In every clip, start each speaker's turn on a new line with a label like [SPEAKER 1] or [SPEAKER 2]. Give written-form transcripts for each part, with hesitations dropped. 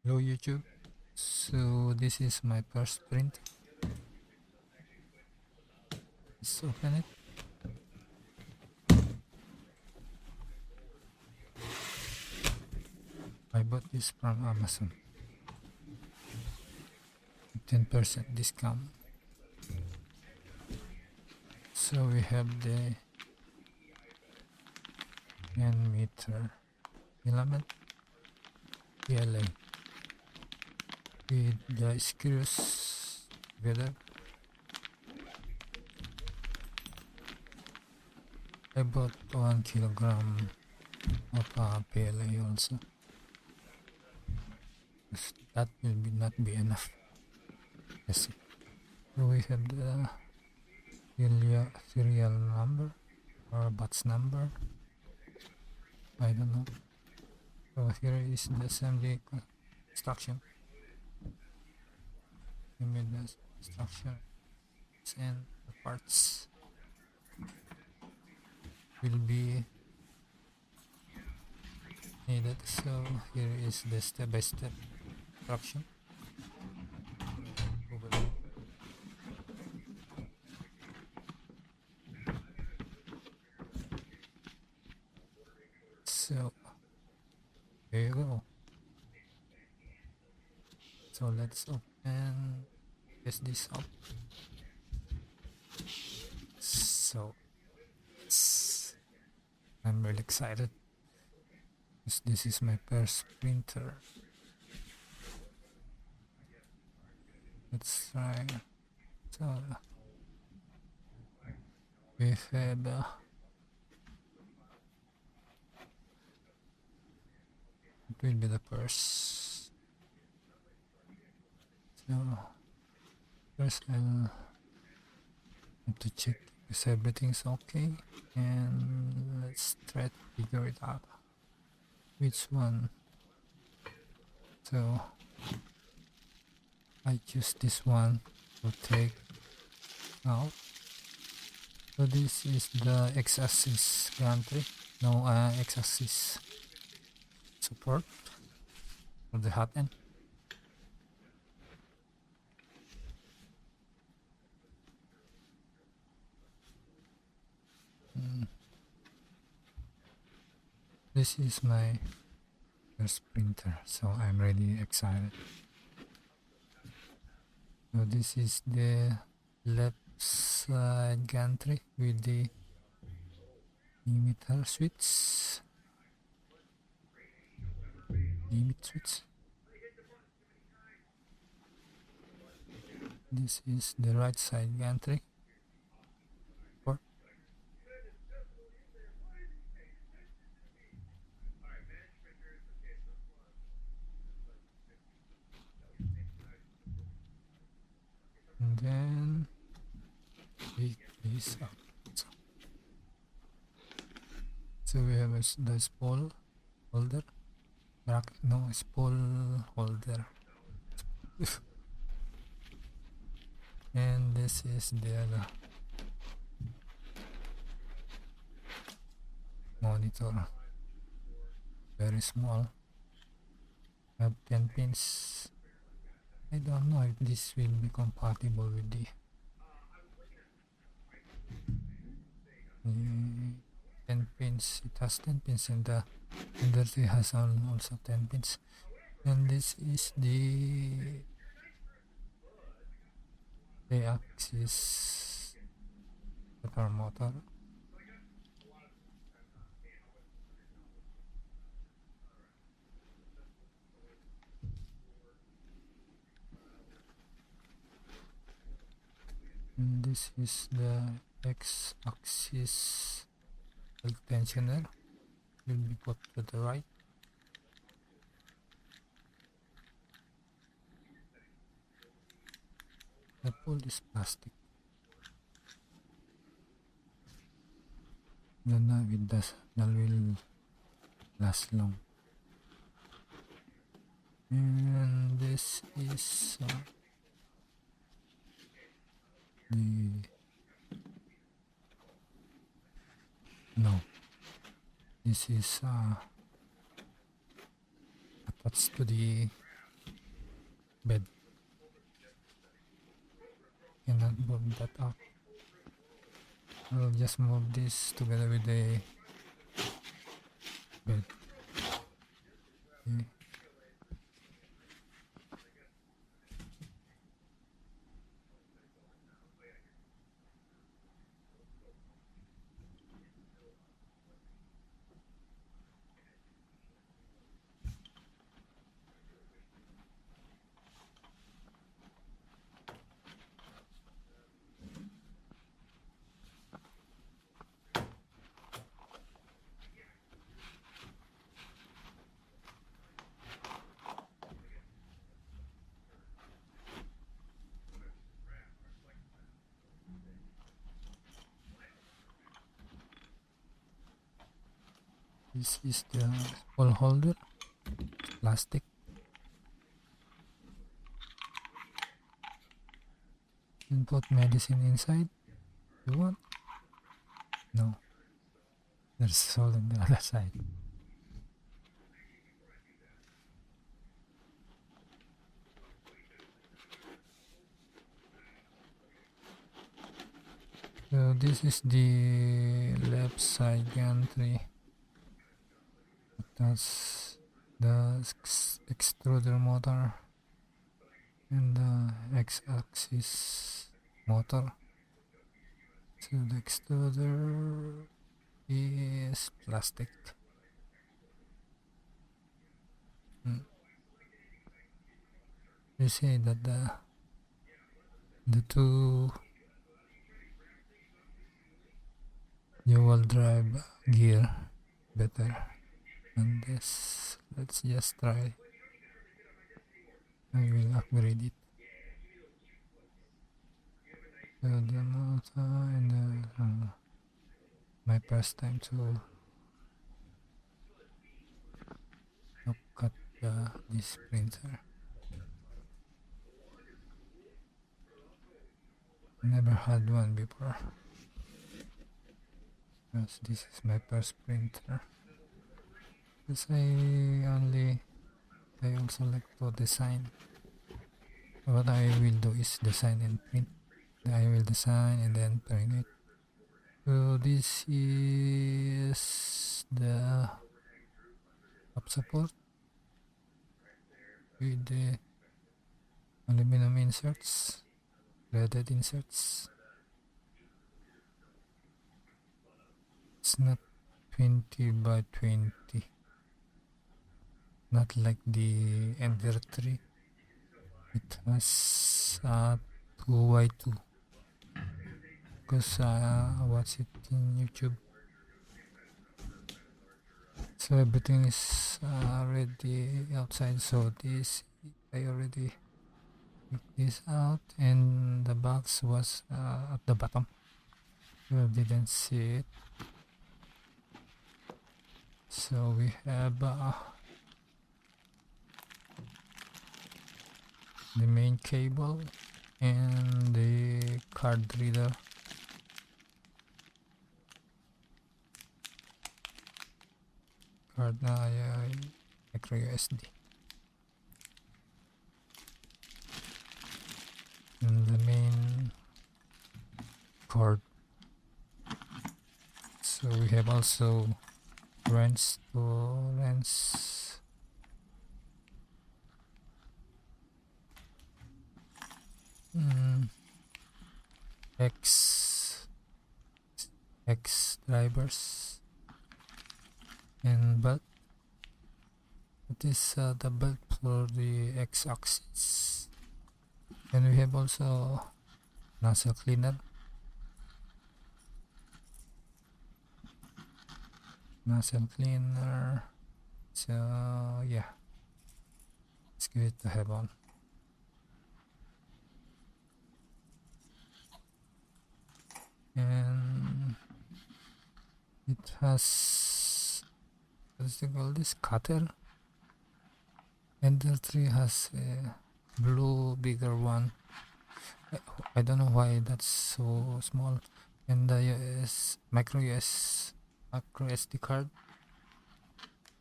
[SPEAKER 1] Hello YouTube. So this is my first print. Let's open it. I bought this from Amazon. 10% discount. So we have the 10-meter filament PLA with the screws together. I bought 1 kilogram of PLA also. That will not be enough. Yes. So we have the serial number or batch number. I don't know. So here is the assembly instruction. We made the instruction and the parts will be needed. So here is the step-by-step instruction. So there you go. So let's open this up. So I'm really excited because this is my first printer. Let's try. So we have it will be the first. So first I'll have to check if everything's okay, and let's try to figure it out which one. So I choose this one to take out. So this is the x-axis gantry, no x-axis support for the hot end. This is my first printer, so I'm really excited. So this is the left side gantry with the limit switch. This is the right side gantry. And then pick this up. So we have the spool holder. No, spool holder. And this is the monitor. Very small. Have 10 pins. I don't know if this will be compatible with the 10 pins. It has 10 pins, and the Undertale has also 10 pins. And this is the axis rotor motor. And this is the x-axis tensioner. Will be put to the right. The pole is plastic. Then that will last long. And this is this is attached to the bed. Cannot move that out. I'll just move this together with the bed. Okay. This is the ball holder, plastic. And put medicine inside. You want? No. There's all on the other side. So this is the left side gantry. That's the extruder motor and the x-axis motor. So the extruder is plastic. You see that the two dual drive gear better than this. Let's just try. I will upgrade it. So the motor and my first time to look at this printer. Never had one before. Because this is my first printer. Because I also like to design. What I will do is design and print. I will design and then print it. So this is the top support with the aluminum inserts, threaded inserts. It's not 20 by 20, not like the Ender 3. It has 2 by 2 because I watch it in YouTube. So everything is already outside. So this I already took this out, and the box was at the bottom. You didn't see it. So we have the main cable and the card reader. Card micro USB. And the main cord. So we have also wrench to wrench. X drivers and belt. It is the belt for the x-axis, and we have also nozzle cleaner. So yeah, it's good to have on. And it has, what's it called, this cutter. Ender 3 has a blue bigger one. I don't know why that's so small. And the micro SD card,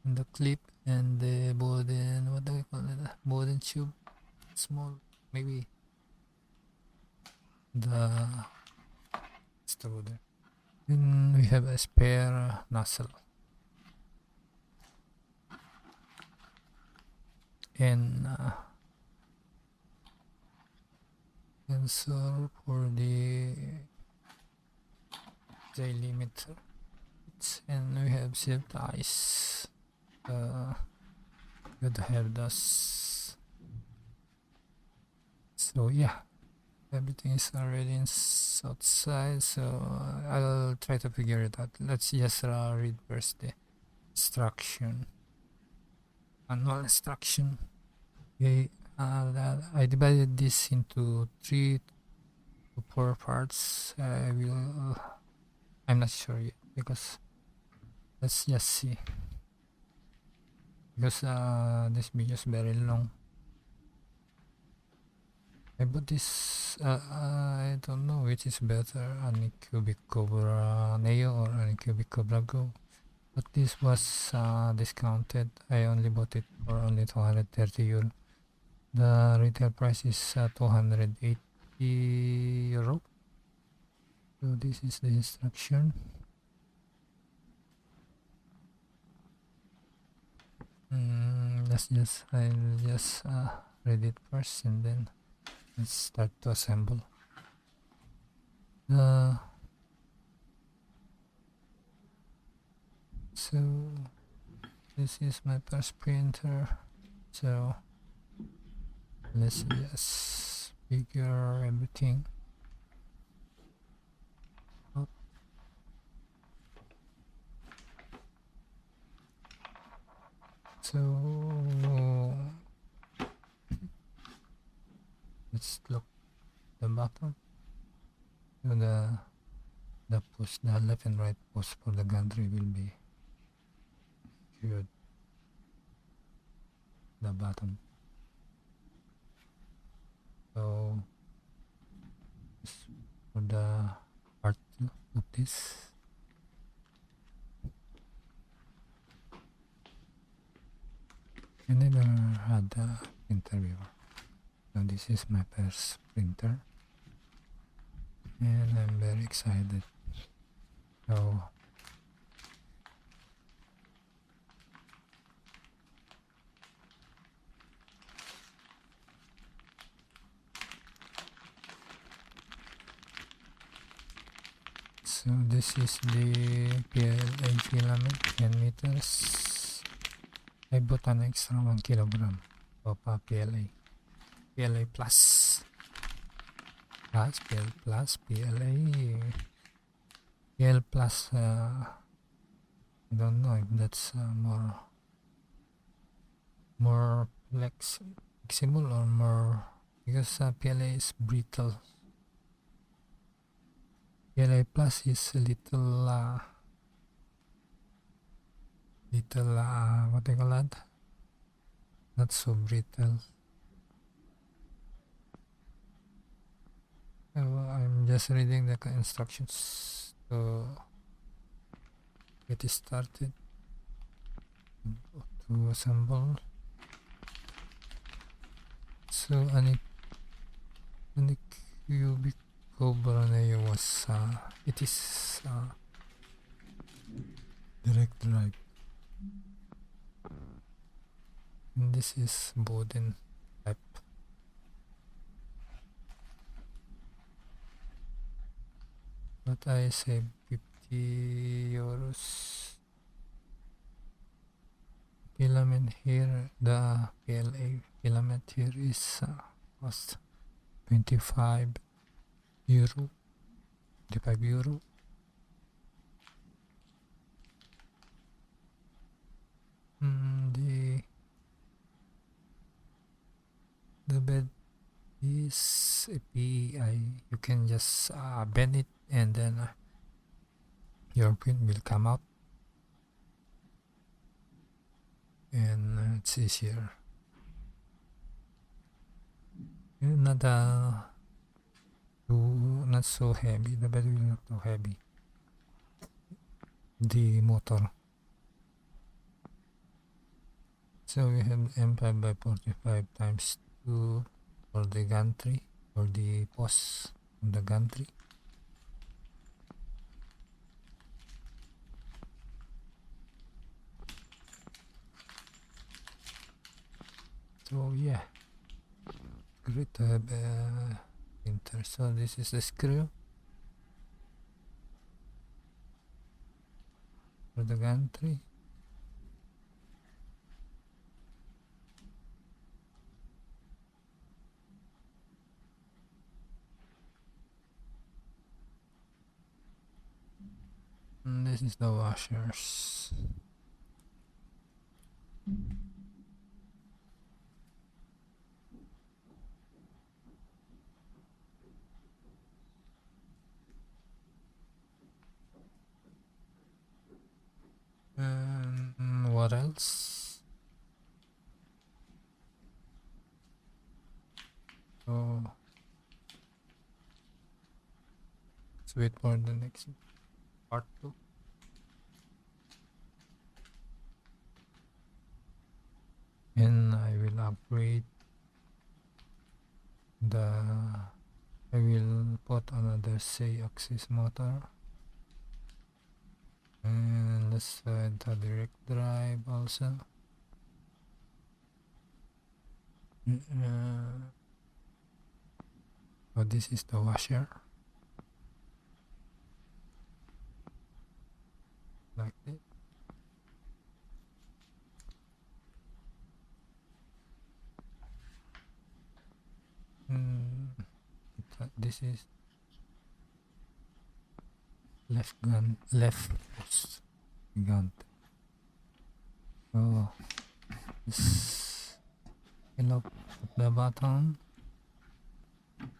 [SPEAKER 1] and the clip, and the wooden, what do we call it, wooden tube. small, maybe the screw there. Then we have a spare nozzle and sensor for the limiter, and we have zip ties. Good to have those. So yeah, everything is already outside, so I'll try to figure it out. Let's just read first the instruction. Manual instruction. Okay, I divided this into 3 to 4 parts. I'm not sure yet because let's just see. Because this video is very long. I bought this. I don't know which is better, Anycubic Kobra Neo or Anycubic Kobra Go. But this was discounted. I only bought it for only 230 euro. The retail price is 280 euro. So this is the instruction. I'll just read it first and then let's start to assemble. So this is my first printer. So let's just figure everything out. So let's look the bottom. So the post, the left and right post for the gantry will be secured the bottom. So for the part 2 of this, I never had a printer before. So this is my first printer and I'm very excited. So this is the PLA filament, 10 meters. I bought an extra 1 kilogram of PLA plus. PL plus, I don't know if that's more flexible or more, because PLA is brittle. PLA plus is a little what do you call that? Not so brittle. So I'm just reading the instructions to get it started to assemble. So Anycubic Kobra Neo was it is direct drive, and this is Boden type. But I saved 50 euros. Filament here, the PLA filament here is cost 25 euro. The bed is a PEI. You can just bend it and then your print will come out, and it's easier. Not so heavy. The bed will not too heavy. The motor. So we have M5 by 45 times 2 for the gantry, for the post on the gantry. So yeah, great to have a printer. So this is the screw for the gantry. And this is the washers. And what else? So let's wait for the next part 2. And I will upgrade I will put another say axis motor, and let's add the direct drive also. So this is the washer, like this. This is left post gun. So this below the button